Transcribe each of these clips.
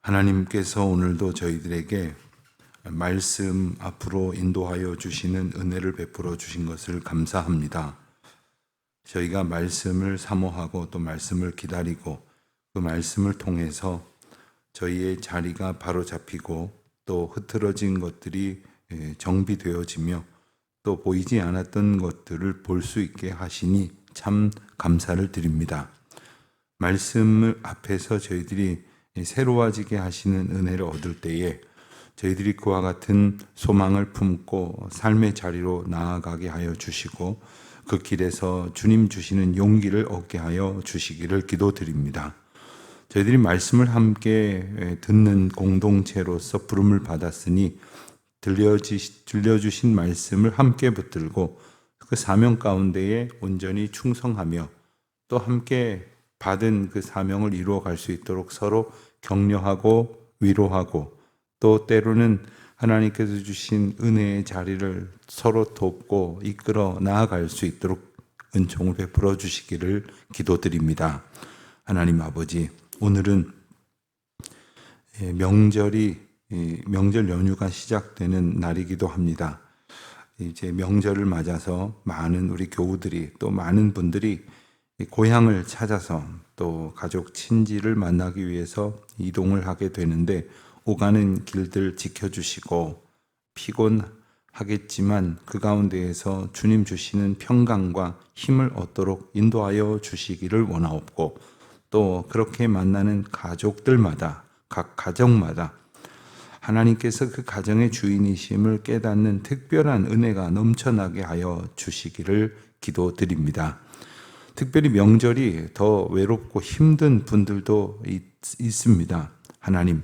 하나님께서 오늘도 저희들에게 말씀 앞으로 인도하여 주시는 은혜를 베풀어 주신 것을 감사합니다. 저희가 말씀을 사모하고 또 말씀을 기다리고 그 말씀을 통해서 저희의 자리가 바로 잡히고 또 흐트러진 것들이 정비되어지며 또 보이지 않았던 것들을 볼 수 있게 하시니 참 감사를 드립니다. 말씀을 앞에서 저희들이 새로워지게 하시는 은혜를 얻을 때에 저희들이 그와 같은 소망을 품고 삶의 자리로 나아가게 하여 주시고 그 길에서 주님 주시는 용기를 얻게 하여 주시기를 기도드립니다. 저희들이 말씀을 함께 듣는 공동체로서 부름을 받았으니 들려주신 말씀을 함께 붙들고 그 사명 가운데에 온전히 충성하며 또 함께 받은 그 사명을 이루어 갈 수 있도록 서로 격려하고 위로하고 또 때로는 하나님께서 주신 은혜의 자리를 서로 돕고 이끌어 나아갈 수 있도록 은총을 베풀어 주시기를 기도드립니다. 하나님 아버지, 오늘은 명절 연휴가 시작되는 날이기도 합니다. 이제 명절을 맞아서 많은 우리 교우들이 또 많은 분들이 고향을 찾아서 또 가족 친지를 만나기 위해서 이동을 하게 되는데 오가는 길들 지켜주시고 피곤하겠지만 그 가운데에서 주님 주시는 평강과 힘을 얻도록 인도하여 주시기를 원하옵고 또 그렇게 만나는 가족들마다 각 가정마다 하나님께서 그 가정의 주인이심을 깨닫는 특별한 은혜가 넘쳐나게 하여 주시기를 기도드립니다. 특별히 명절이 더 외롭고 힘든 분들도 있습니다. 하나님,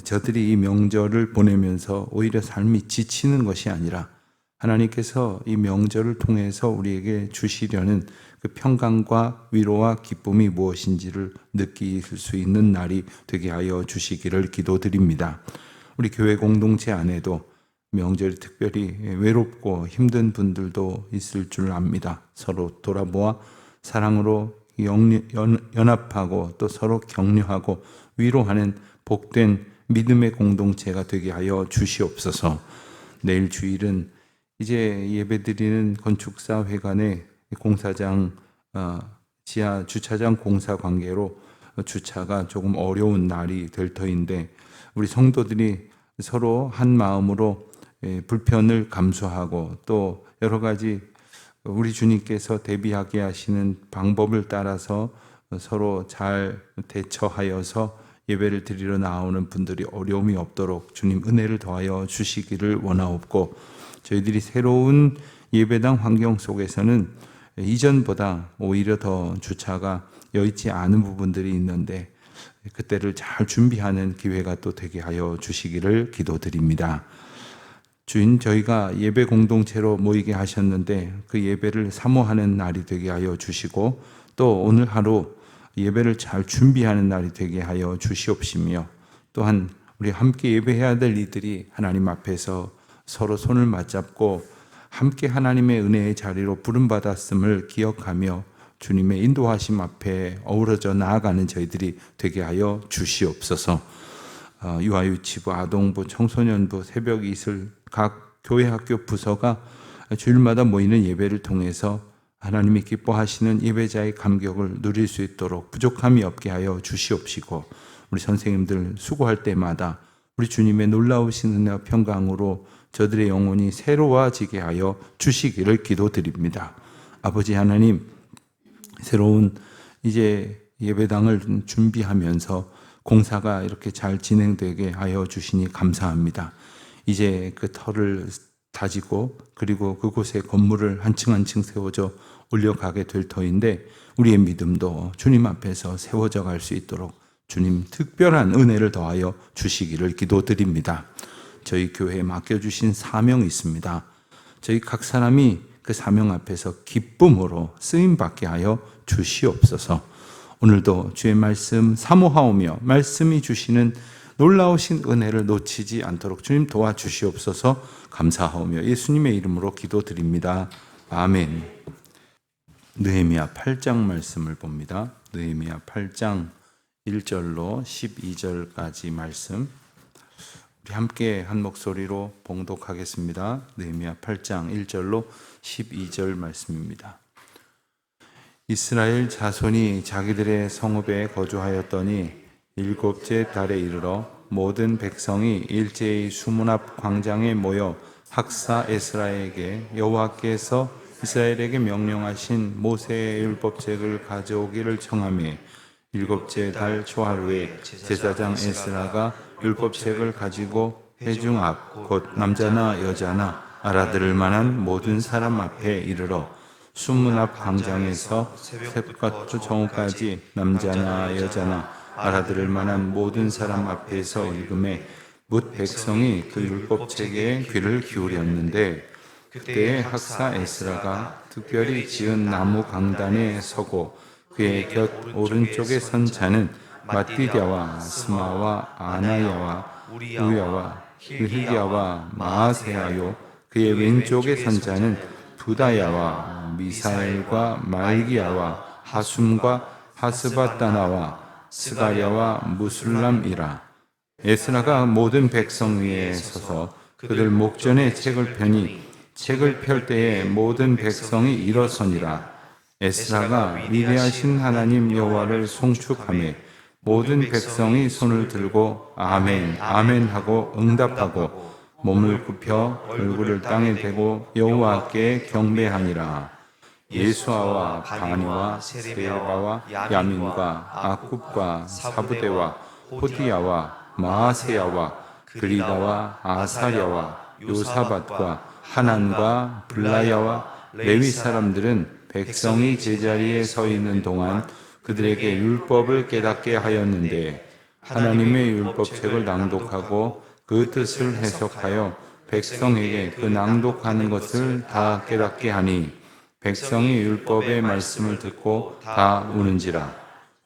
저들이 이 명절을 보내면서 오히려 삶이 지치는 것이 아니라 하나님께서 이 명절을 통해서 우리에게 주시려는 그 평강과 위로와 기쁨이 무엇인지를 느낄 수 있는 날이 되게 하여 주시기를 기도드립니다. 우리 교회 공동체 안에도 명절이 특별히 외롭고 힘든 분들도 있을 줄 압니다. 서로 돌아보아 사랑으로 연합하고 또 서로 격려하고 위로하는 복된 믿음의 공동체가 되게 하여 주시옵소서. 내일 주일은 이제 예배드리는 건축사 회관의 공사장 지하 주차장 공사 관계로 주차가 조금 어려운 날이 될 터인데 우리 성도들이 서로 한 마음으로 불편을 감수하고 또 여러 가지 우리 주님께서 대비하게 하시는 방법을 따라서 서로 잘 대처하여서 예배를 드리러 나오는 분들이 어려움이 없도록 주님 은혜를 더하여 주시기를 원하옵고 저희들이 새로운 예배당 환경 속에서는 이전보다 오히려 더 주차가 여의치 않은 부분들이 있는데 그때를 잘 준비하는 기회가 또 되게 하여 주시기를 기도드립니다. 주인, 저희가 예배 공동체로 모이게 하셨는데 그 예배를 사모하는 날이 되게 하여 주시고 또 오늘 하루 예배를 잘 준비하는 날이 되게 하여 주시옵시며 또한 우리 함께 예배해야 될 이들이 하나님 앞에서 서로 손을 맞잡고 함께 하나님의 은혜의 자리로 부름받았음을 기억하며 주님의 인도하심 앞에 어우러져 나아가는 저희들이 되게 하여 주시옵소서. 유아유치부, 아동부, 청소년부, 새벽 이슬 각 교회 학교 부서가 주일마다 모이는 예배를 통해서 하나님이 기뻐하시는 예배자의 감격을 누릴 수 있도록 부족함이 없게 하여 주시옵시고 우리 선생님들 수고할 때마다 우리 주님의 놀라우신 은혜와 평강으로 저들의 영혼이 새로워지게 하여 주시기를 기도드립니다. 아버지 하나님, 새로운 이제 예배당을 준비하면서 공사가 이렇게 잘 진행되게 하여 주시니 감사합니다. 이제 그 터를 다지고 그리고 그곳에 건물을 한 층 한 층 세워져 올려가게 될 터인데 우리의 믿음도 주님 앞에서 세워져 갈 수 있도록 주님 특별한 은혜를 더하여 주시기를 기도드립니다. 저희 교회에 맡겨주신 사명이 있습니다. 저희 각 사람이 그 사명 앞에서 기쁨으로 쓰임받게 하여 주시옵소서. 오늘도 주의 말씀 사모하오며 말씀이 주시는 놀라우신 은혜를 놓치지 않도록 주님 도와주시옵소서. 감사하오며 예수님의 이름으로 기도드립니다. 아멘. 느헤미야 8장 말씀을 봅니다. 느헤미야 8장 1절로 12절까지 말씀 우리 함께 한 목소리로 봉독하겠습니다. 느헤미야 8장 1절로 12절 말씀입니다. 이스라엘 자손이 자기들의 성읍에 거주하였더니 일곱째 달에 이르러 모든 백성이 일제히 수문 앞 광장에 모여 학사 에스라에게 여호와께서 이스라엘에게 명령하신 모세의 율법책을 가져오기를 청하매 일곱째 달 초하루에 제사장 에스라가 율법책을 가지고 회중 앞 곧 남자나 여자나 알아들을 만한 모든 사람 앞에 이르러 수문 앞 광장에서 새벽과 정오까지 남자나 여자나 알아들을 만한 모든 사람 앞에서 읽음에 뭇 백성이 그 율법책에 귀를 기울였는데 그때에 학사 에스라가 특별히 지은 나무 강단에 서고 그의 곁 오른쪽에 선 자는 마띠디아와 스마와 아나야와 우야와 hil기야와 마아세야요 그의 왼쪽에 선 자는 부다야와 미사엘과 말기야와 하숨과 하스바다나와 스가랴와 무술람이라. 에스라가 모든 백성 위에 서서 그들 목전에 책을 펴니 책을 펼 때에 모든 백성이 일어서니라. 에스라가 위대하신 하나님 여호와를 송축하며 모든 백성이 손을 들고 아멘 아멘 하고 응답하고 몸을 굽혀 얼굴을 땅에 대고 여호와께 경배하니라. 예수아와 바니와 세바와 야민과 아굽과 사부대와 호디야와 마아세야와 그리다와 아사랴와 요사밧과 하난과 블라야와 레위 사람들은 백성이 제자리에 서 있는 동안 그들에게 율법을 깨닫게 하였는데 하나님의 율법책을 낭독하고 그 뜻을 해석하여 백성에게 그 낭독하는 것을 다 깨닫게 하니 백성이 율법의 말씀을 듣고 다 우는지라.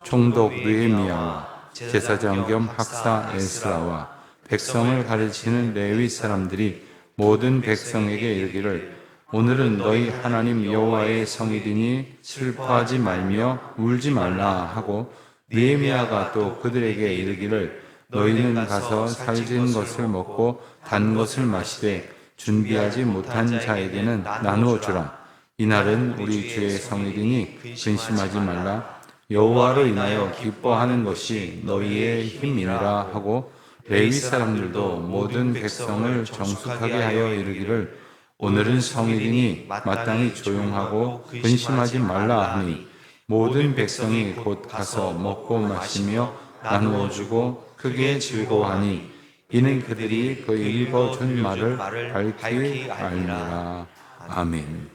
총독 느헤미야와 제사장 겸 학사 에스라와 백성을 가르치는 레위 사람들이 모든 백성에게 이르기를 오늘은 너희 하나님 여호와의 성일이니 슬퍼하지 말며 울지 말라 하고 느헤미야가 또 그들에게 이르기를 너희는 가서 살진 것을 먹고 단 것을 마시되 준비하지 못한 자에게는 나누어 주라. 이날은 우리 주의 성일이니 근심하지 말라. 여호와로 인하여 기뻐하는 것이 너희의 힘이니라 하고 레위 사람들도 모든 백성을 정숙하게 하여 이르기를 오늘은 성일이니 마땅히 조용하고 근심하지 말라 하니 모든 백성이 곧 가서 먹고 마시며 나누어 주고 크게 즐거워하니 이는 그들이 그 읽어준 말을 밝히 알리라. 아멘.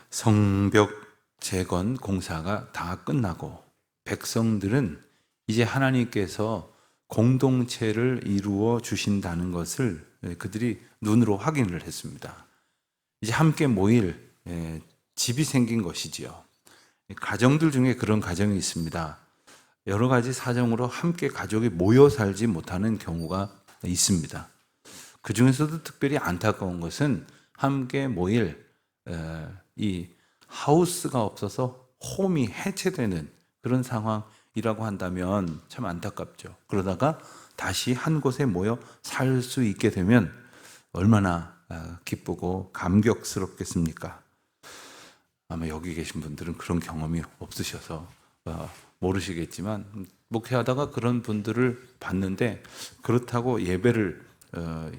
성벽 재건 공사가 다 끝나고 백성들은 이제 하나님께서 공동체를 이루어 주신다는 것을 그들이 눈으로 확인을 했습니다. 이제 함께 모일 집이 생긴 것이지요. 가정들 중에 그런 가정이 있습니다. 여러 가지 사정으로 함께 가족이 모여 살지 못하는 경우가 있습니다. 그 중에서도 특별히 안타까운 것은 함께 모일 이 하우스가 없어서 홈이 해체되는 그런 상황이라고 한다면 참 안타깝죠. 그러다가 다시 한 곳에 모여 살 수 있게 되면 얼마나 기쁘고 감격스럽겠습니까? 아마 여기 계신 분들은 그런 경험이 없으셔서 모르시겠지만 목회하다가 그런 분들을 봤는데 그렇다고 예배를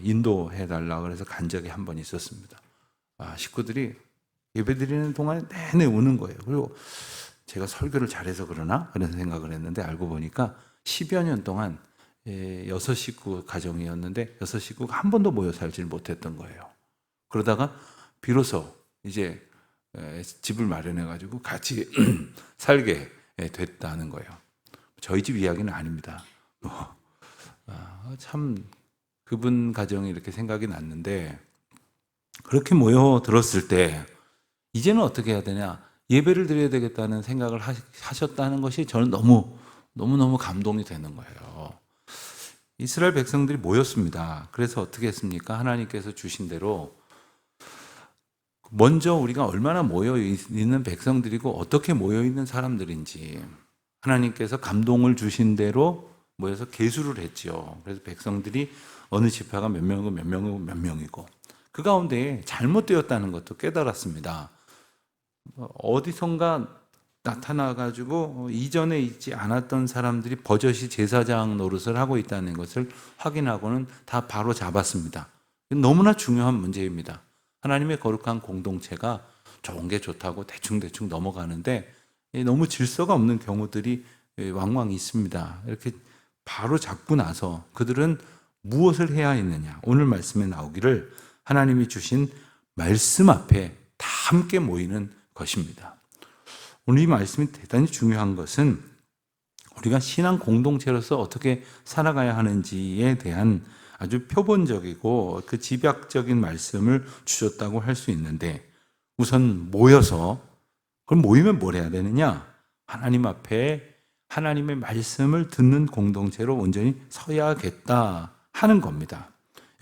인도해 달라고 해서 간 적이 한 번 있었습니다. 식구들이 예배드리는 동안에 내내 우는 거예요. 그리고 제가 설교를 잘해서 그러나? 그런 생각을 했는데 알고 보니까 10여 년 동안 6식구 가정이었는데 6식구가 한 번도 모여 살지 못했던 거예요. 그러다가 비로소 이제 집을 마련해가지고 같이 살게 됐다는 거예요. 저희 집 이야기는 아닙니다. 참 그분 가정이 이렇게 생각이 났는데 그렇게 모여 들었을 때 이제는 어떻게 해야 되냐? 예배를 드려야 되겠다는 생각을 하셨다는 것이 저는 너무너무 감동이 되는 거예요. 이스라엘 백성들이 모였습니다. 그래서 어떻게 했습니까? 하나님께서 주신 대로 먼저 우리가 얼마나 모여 있는 백성들이고 어떻게 모여 있는 사람들인지 하나님께서 감동을 주신 대로 모여서 계수를 했죠. 그래서 백성들이 어느 지파가 몇 명이고 몇 명이고 몇 명이고 그 가운데 잘못되었다는 것도 깨달았습니다. 어디선가 나타나가지고 이전에 있지 않았던 사람들이 버젓이 제사장 노릇을 하고 있다는 것을 확인하고는 다 바로 잡았습니다. 너무나 중요한 문제입니다. 하나님의 거룩한 공동체가 좋은 게 좋다고 대충대충 넘어가는데 너무 질서가 없는 경우들이 왕왕 있습니다. 이렇게 바로 잡고 나서 그들은 무엇을 해야 했느냐? 오늘 말씀에 나오기를 하나님이 주신 말씀 앞에 다 함께 모이는 것입니다. 오늘 이 말씀이 대단히 중요한 것은 우리가 신앙 공동체로서 어떻게 살아가야 하는지에 대한 아주 표본적이고 그 집약적인 말씀을 주셨다고 할 수 있는데 우선 모여서 그럼 모이면 뭘 해야 되느냐? 하나님 앞에 하나님의 말씀을 듣는 공동체로 온전히 서야겠다 하는 겁니다.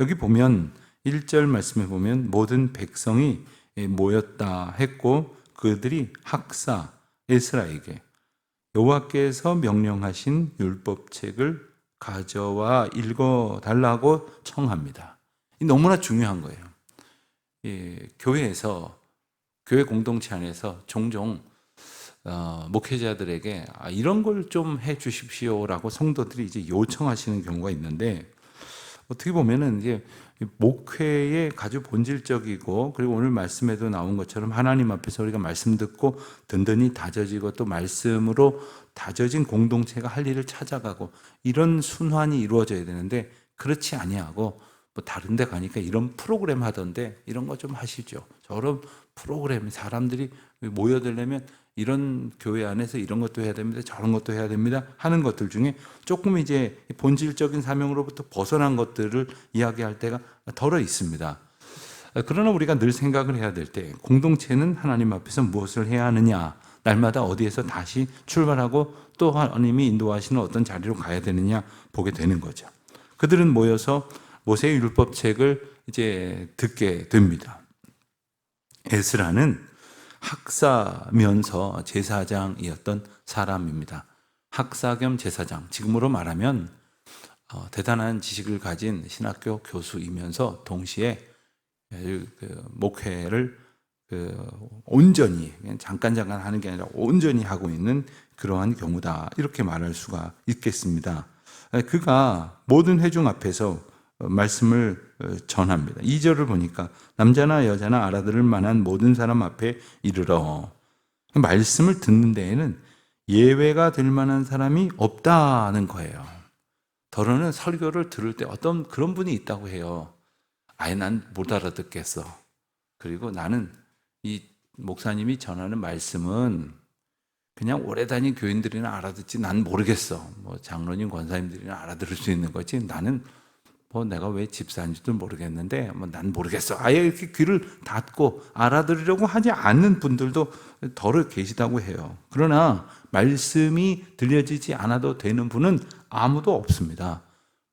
여기 보면 1절 말씀에 보면 모든 백성이 모였다 했고 그들이 학사 에스라에게 여호와께서 명령하신 율법책을 가져와 읽어달라고 청합니다. 너무나 중요한 거예요. 교회에서 교회 공동체 안에서 종종 목회자들에게 이런 걸 좀 해 주십시오라고 성도들이 이제 요청하시는 경우가 있는데 어떻게 보면은 이제 목회의 아주 본질적이고 그리고 오늘 말씀에도 나온 것처럼 하나님 앞에서 우리가 말씀 듣고 든든히 다져지고 또 말씀으로 다져진 공동체가 할 일을 찾아가고 이런 순환이 이루어져야 되는데 그렇지 아니하고 뭐 다른 데 가니까 이런 프로그램 하던데 이런 거 좀 하시죠. 저런 프로그램 사람들이 모여들려면 이런 교회 안에서 이런 것도 해야 됩니다. 저런 것도 해야 됩니다. 하는 것들 중에 조금 이제 본질적인 사명으로부터 벗어난 것들을 이야기할 때가 덜어 있습니다. 그러나 우리가 늘 생각을 해야 될 때 공동체는 하나님 앞에서 무엇을 해야 하느냐, 날마다 어디에서 다시 출발하고 또 하나님이 인도하시는 어떤 자리로 가야 되느냐 보게 되는 거죠. 그들은 모여서 모세의 율법책을 이제 듣게 됩니다. 에스라는 학사면서 제사장이었던 사람입니다. 학사 겸 제사장, 지금으로 말하면 대단한 지식을 가진 신학교 교수이면서 동시에 목회를 온전히 잠깐 하는 게 아니라 온전히 하고 있는 그러한 경우다 이렇게 말할 수가 있겠습니다. 그가 모든 회중 앞에서 말씀을 전합니다. 2절을 보니까 남자나 여자나 알아들을 만한 모든 사람 앞에 이르러 말씀을 듣는 데에는 예외가 될 만한 사람이 없다는 거예요. 더러는 설교를 들을 때 어떤 그런 분이 있다고 해요. 아예 난 못 알아듣겠어. 그리고 나는 이 목사님이 전하는 말씀은 그냥 오래 다닌 교인들이나 알아듣지 난 모르겠어. 뭐 장로님 권사님들이나 알아들을 수 있는 거지 나는 뭐 내가 왜 집사인지도 모르겠는데 뭐 난 모르겠어. 아예 이렇게 귀를 닫고 알아들으려고 하지 않는 분들도 덜어 계시다고 해요. 그러나 말씀이 들려지지 않아도 되는 분은 아무도 없습니다.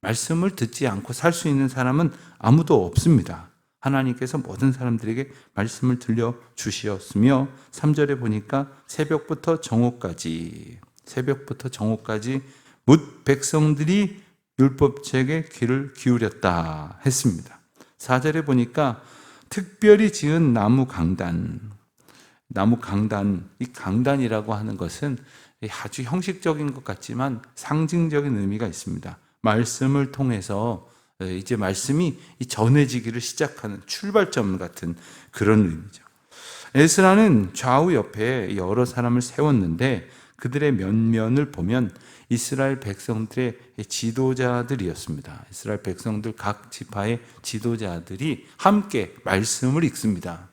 말씀을 듣지 않고 살 수 있는 사람은 아무도 없습니다. 하나님께서 모든 사람들에게 말씀을 들려주시었으며 3절에 보니까 새벽부터 정오까지 뭇 백성들이 율법책에 귀를 기울였다 했습니다. 4절에 보니까 특별히 지은 나무 강단, 이 강단이라고 하는 것은 아주 형식적인 것 같지만 상징적인 의미가 있습니다. 말씀을 통해서 이제 말씀이 전해지기를 시작하는 출발점 같은 그런 의미죠. 에스라는 좌우 옆에 여러 사람을 세웠는데 그들의 면면을 보면 이스라엘 백성들의 지도자들이었습니다. 이스라엘 백성들 각 지파의 지도자들이 함께 말씀을 읽습니다.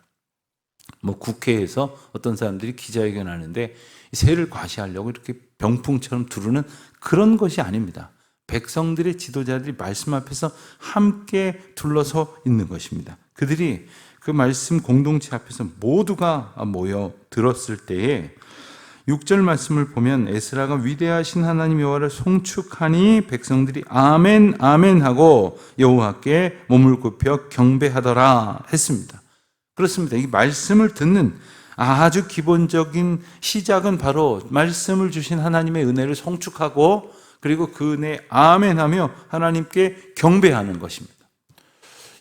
뭐 국회에서 어떤 사람들이 기자회견하는데 세를 과시하려고 이렇게 병풍처럼 두르는 그런 것이 아닙니다. 백성들의 지도자들이 말씀 앞에서 함께 둘러서 있는 것입니다. 그들이 그 말씀 공동체 앞에서 모두가 모여 들었을 때에 6절 말씀을 보면 에스라가 위대하신 하나님 여호와를 송축하니 백성들이 아멘 아멘 하고 여호와께 몸을 굽혀 경배하더라 했습니다. 그렇습니다. 이 말씀을 듣는 아주 기본적인 시작은 바로 말씀을 주신 하나님의 은혜를 송축하고 그리고 그 은혜에 아멘하며 하나님께 경배하는 것입니다.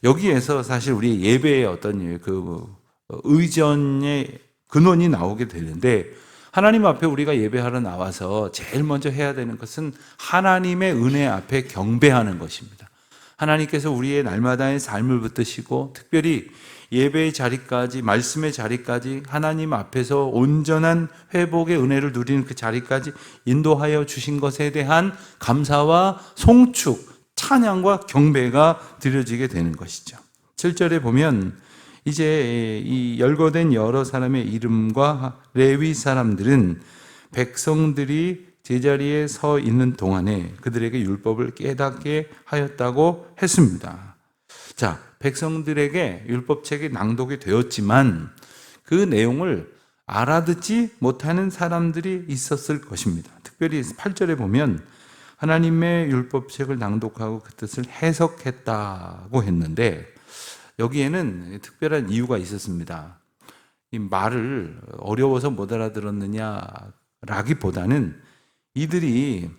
여기에서 사실 우리 예배의 어떤 그 의전의 근원이 나오게 되는데, 하나님 앞에 우리가 예배하러 나와서 제일 먼저 해야 되는 것은 하나님의 은혜 앞에 경배하는 것입니다. 하나님께서 우리의 날마다의 삶을 붙드시고 특별히 예배의 자리까지, 말씀의 자리까지, 하나님 앞에서 온전한 회복의 은혜를 누리는 그 자리까지 인도하여 주신 것에 대한 감사와 송축, 찬양과 경배가 드려지게 되는 것이죠. 7절에 보면 이제 이 열거된 여러 사람의 이름과 레위 사람들은 백성들이 제자리에 서 있는 동안에 그들에게 율법을 깨닫게 하였다고 했습니다. 자, 백성들에게 율법책이 낭독이 되었지만 그 내용을 알아듣지 못하는 사람들이 있었을 것입니다. 특별히 8절에 보면 하나님의 율법책을 낭독하고 그 뜻을 해석했다고 했는데, 여기에는 특별한 이유가 있었습니다. 이 말을 어려워서 못 알아들었느냐라기보다는 이들이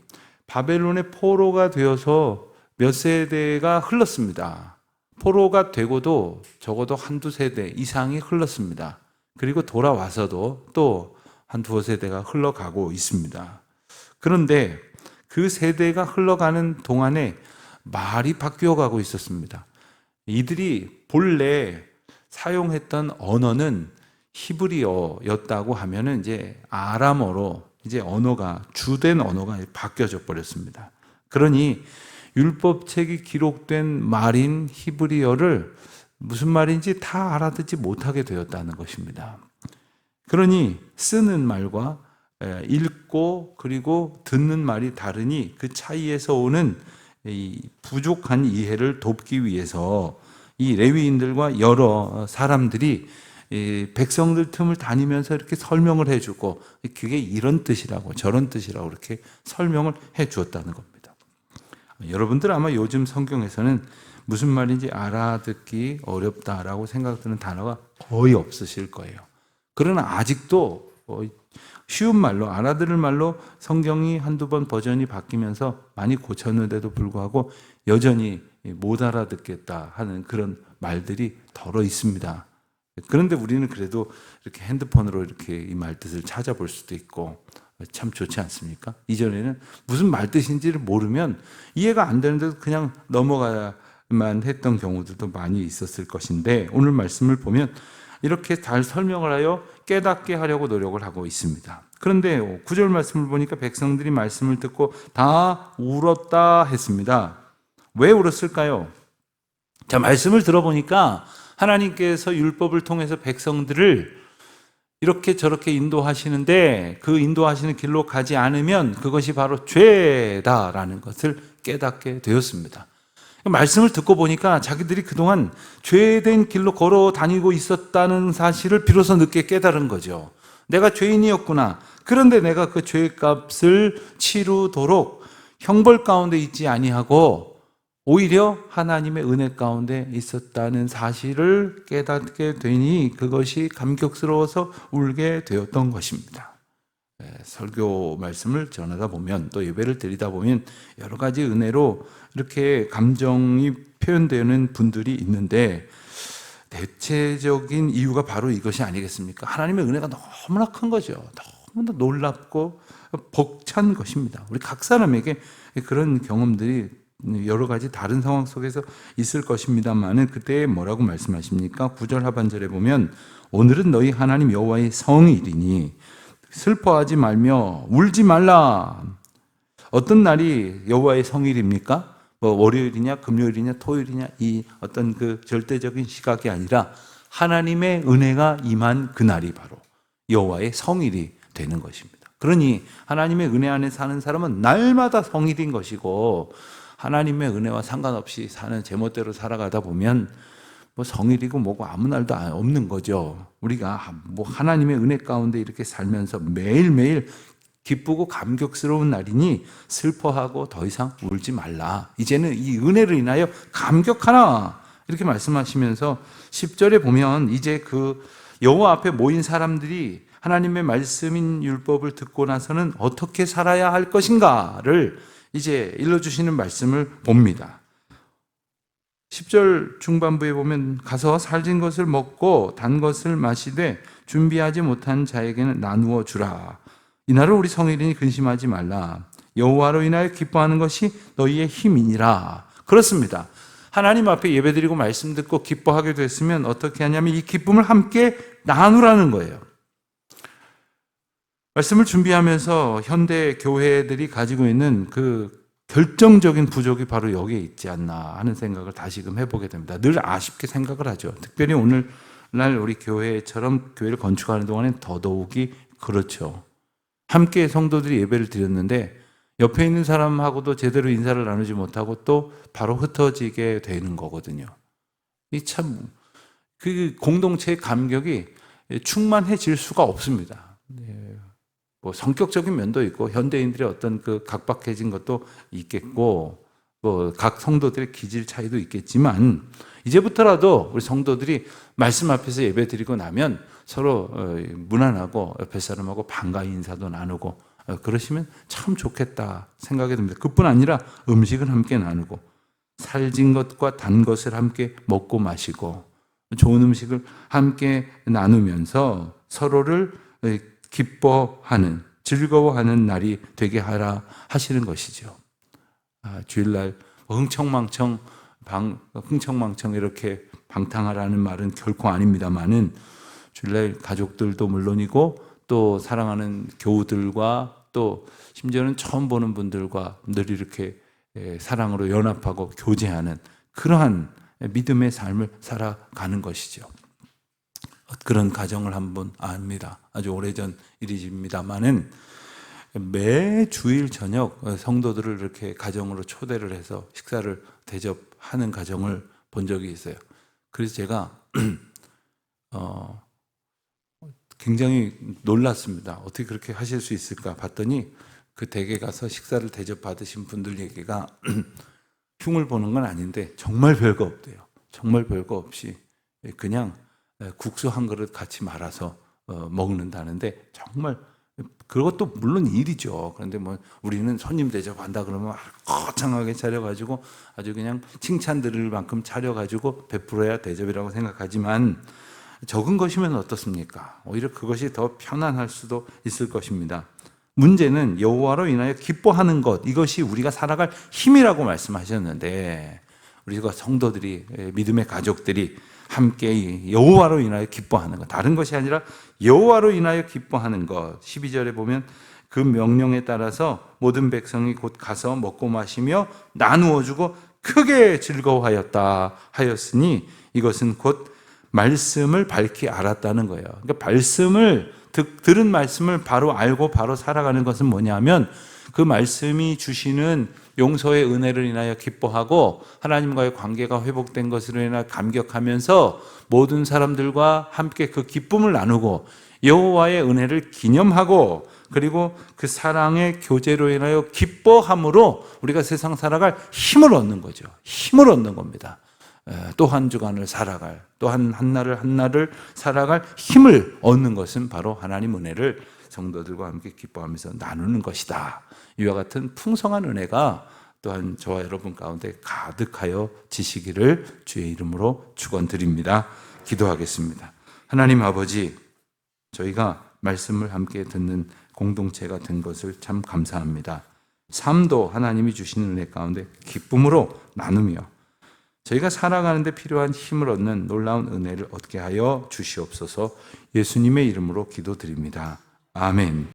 바벨론의 포로가 되어서 몇 세대가 흘렀습니다. 포로가 되고도 적어도 한두 세대 이상이 흘렀습니다. 그리고 돌아와서도 또 한두 세대가 흘러가고 있습니다. 그런데 그 세대가 흘러가는 동안에 말이 바뀌어 가고 있었습니다. 이들이 본래 사용했던 언어는 히브리어였다고 하면은 이제 아람어로 이제 언어가, 주된 언어가 바뀌어져 버렸습니다. 그러니 율법책이 기록된 말인 히브리어를 무슨 말인지 다 알아듣지 못하게 되었다는 것입니다. 그러니 쓰는 말과 읽고 그리고 듣는 말이 다르니 그 차이에서 오는 이 부족한 이해를 돕기 위해서 이 레위인들과 여러 사람들이 백성들 틈을 다니면서 이렇게 설명을 해주고, 그게 이런 뜻이라고 저런 뜻이라고 이렇게 설명을 해 주었다는 겁니다. 여러분들 아마 요즘 성경에서는 무슨 말인지 알아듣기 어렵다라고 생각드는 단어가 거의 없으실 거예요. 그러나 아직도 쉬운 말로, 알아들을 말로 성경이 한두 번 버전이 바뀌면서 많이 고쳤는데도 불구하고 여전히 못 알아듣겠다 하는 그런 말들이 덜어 있습니다. 그런데 우리는 그래도 이렇게 핸드폰으로 이렇게 이 말뜻을 찾아볼 수도 있고 참 좋지 않습니까? 이전에는 무슨 말뜻인지를 모르면 이해가 안 되는데도 그냥 넘어가야만 했던 경우들도 많이 있었을 것인데, 오늘 말씀을 보면 이렇게 잘 설명을 하여 깨닫게 하려고 노력을 하고 있습니다. 그런데 9절 말씀을 보니까 백성들이 말씀을 듣고 다 울었다 했습니다. 왜 울었을까요? 자, 말씀을 들어보니까 하나님께서 율법을 통해서 백성들을 이렇게 저렇게 인도하시는데 그 인도하시는 길로 가지 않으면 그것이 바로 죄다라는 것을 깨닫게 되었습니다. 말씀을 듣고 보니까 자기들이 그동안 죄된 길로 걸어 다니고 있었다는 사실을 비로소 늦게 깨달은 거죠. 내가 죄인이었구나. 그런데 내가 그 죄값을 치르도록 형벌 가운데 있지 아니하고 오히려 하나님의 은혜 가운데 있었다는 사실을 깨닫게 되니 그것이 감격스러워서 울게 되었던 것입니다. 설교 말씀을 전하다 보면, 또 예배를 드리다 보면 여러 가지 은혜로 이렇게 감정이 표현되는 분들이 있는데, 대체적인 이유가 바로 이것이 아니겠습니까? 하나님의 은혜가 너무나 큰 거죠. 너무나 놀랍고 벅찬 것입니다. 우리 각 사람에게 그런 경험들이 여러 가지 다른 상황 속에서 있을 것입니다만은, 그때 뭐라고 말씀하십니까? 9절 하반절에 보면 오늘은 너희 하나님 여호와의 성일이니 슬퍼하지 말며 울지 말라. 어떤 날이 여호와의 성일입니까? 뭐 월요일이냐 금요일이냐 토요일이냐 이 어떤 그 절대적인 시각이 아니라 하나님의 은혜가 임한 그 날이 바로 여호와의 성일이 되는 것입니다. 그러니 하나님의 은혜 안에 사는 사람은 날마다 성일인 것이고, 하나님의 은혜와 상관없이 사는 제멋대로 살아가다 보면 뭐 성일이고 뭐고 아무 날도 없는 거죠. 우리가 뭐 하나님의 은혜 가운데 이렇게 살면서 매일매일 기쁘고 감격스러운 날이니 슬퍼하고 더 이상 울지 말라. 이제는 이 은혜를 인하여 감격하라. 이렇게 말씀하시면서 10절에 보면 이제 그 여호와 앞에 모인 사람들이 하나님의 말씀인 율법을 듣고 나서는 어떻게 살아야 할 것인가를 이제 일러주시는 말씀을 봅니다. 10절 중반부에 보면 가서 살진 것을 먹고 단 것을 마시되 준비하지 못한 자에게는 나누어 주라. 이날을 우리 성일이니 근심하지 말라. 여호와로 인하여 기뻐하는 것이 너희의 힘이니라. 그렇습니다. 하나님 앞에 예배드리고 말씀 듣고 기뻐하게 됐으면 어떻게 하냐면 이 기쁨을 함께 나누라는 거예요. 말씀을 준비하면서 현대 교회들이 가지고 있는 그 결정적인 부족이 바로 여기에 있지 않나 하는 생각을 다시금 해보게 됩니다. 늘 아쉽게 생각을 하죠. 특별히 오늘날 우리 교회처럼 교회를 건축하는 동안엔 더더욱이 그렇죠. 함께 성도들이 예배를 드렸는데 옆에 있는 사람하고도 제대로 인사를 나누지 못하고 또 바로 흩어지게 되는 거거든요. 이 참 그 공동체의 감격이 충만해질 수가 없습니다. 뭐 성격적인 면도 있고 현대인들의 어떤 그 각박해진 것도 있겠고 뭐 각 성도들의 기질 차이도 있겠지만 이제부터라도 우리 성도들이 말씀 앞에서 예배 드리고 나면 서로 무난하고 옆에 사람하고 반가 인사도 나누고 그러시면 참 좋겠다 생각이 듭니다. 그뿐 아니라 음식을 함께 나누고 살진 것과 단 것을 함께 먹고 마시고 좋은 음식을 함께 나누면서 서로를 기뻐하는, 즐거워하는 날이 되게 하라 하시는 것이죠. 주일날 흥청망청 이렇게 방탕하라는 말은 결코 아닙니다만은 주일날 가족들도 물론이고 또 사랑하는 교우들과 또 심지어는 처음 보는 분들과 늘 이렇게 사랑으로 연합하고 교제하는 그러한 믿음의 삶을 살아가는 것이죠. 그런 가정을 한번 압니다. 아주 오래전 일입니다만은 매 주일 저녁 성도들을 이렇게 가정으로 초대를 해서 식사를 대접하는 가정을 본 적이 있어요. 그래서 제가 굉장히 놀랐습니다. 어떻게 그렇게 하실 수 있을까 봤더니 그 댁에 가서 식사를 대접받으신 분들 얘기가 흉을 보는 건 아닌데 정말 별거 없대요. 정말 별거 없이 그냥 국수 한 그릇 같이 말아서 먹는다는데 정말 그것도 물론 일이죠. 그런데 뭐 우리는 손님 대접한다 그러면 거창하게 차려가지고 아주 그냥 칭찬 들을 만큼 차려가지고 베풀어야 대접이라고 생각하지만 적은 것이면 어떻습니까? 오히려 그것이 더 편안할 수도 있을 것입니다. 문제는 여호와로 인하여 기뻐하는 것, 이것이 우리가 살아갈 힘이라고 말씀하셨는데 우리가 성도들이 믿음의 가족들이 함께 여호와로 인하여 기뻐하는 것, 다른 것이 아니라 여호와로 인하여 기뻐하는 것. 12절에 보면 그 명령에 따라서 모든 백성이 곧 가서 먹고 마시며 나누어 주고 크게 즐거워하였다 하였으니 이것은 곧 말씀을 밝히 알았다는 거예요. 그러니까 들은 말씀을 바로 알고 바로 살아가는 것은 뭐냐면 그 말씀이 주시는 용서의 은혜를 인하여 기뻐하고 하나님과의 관계가 회복된 것으로 인하여 감격하면서 모든 사람들과 함께 그 기쁨을 나누고 여호와의 은혜를 기념하고 그리고 그 사랑의 교제로 인하여 기뻐함으로 우리가 세상 살아갈 힘을 얻는 거죠. 힘을 얻는 겁니다. 또 한 주간을 살아갈, 또 한 날을 살아갈 힘을 얻는 것은 바로 하나님 은혜를 성도들과 함께 기뻐하면서 나누는 것이다. 이와 같은 풍성한 은혜가 또한 저와 여러분 가운데 가득하여 지시기를 주의 이름으로 축원드립니다. 기도하겠습니다. 하나님 아버지, 저희가 말씀을 함께 듣는 공동체가 된 것을 참 감사합니다. 삶도 하나님이 주시는 은혜 가운데 기쁨으로 나누며 저희가 살아가는 데 필요한 힘을 얻는 놀라운 은혜를 얻게 하여 주시옵소서. 예수님의 이름으로 기도드립니다. 아멘.